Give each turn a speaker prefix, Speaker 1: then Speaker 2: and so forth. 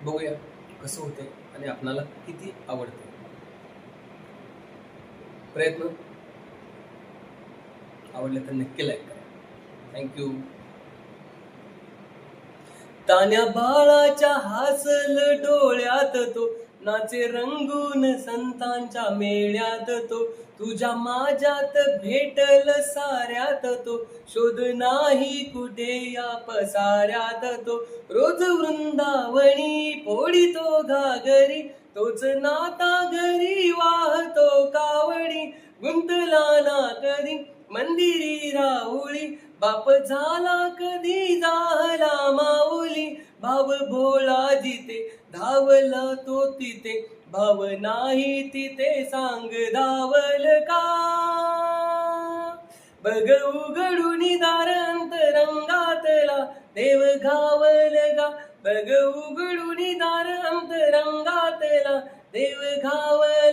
Speaker 1: बघूया कसं होते आणि आपणाला किती आवडते. प्रयत्न आवडले तर नक्की लाईक करा. थँक्यू. तान्या बाळाच्या हासल डोळ्यात तो नाचे रंगून संतांच्या मेळ्यात तो तुझ्या माझ्यात भेटल साऱ्यात तो शोध नाही कुठे या पसाऱ्यात तो रोज वृंदावनी फोडितो घागरी तोच नाता घरी वाहतो कावडी गुंतला ना कधी मंदिरी राहुळी बाप झाला कधी झाला माऊली भाव भोळा जिथे धावला तो तिथे भाव नाही तिथे सांग धावल का बघ उघडून दार अंतरंगातला देव घावल का बघ उघडून दार अंतरंगातला देव घावल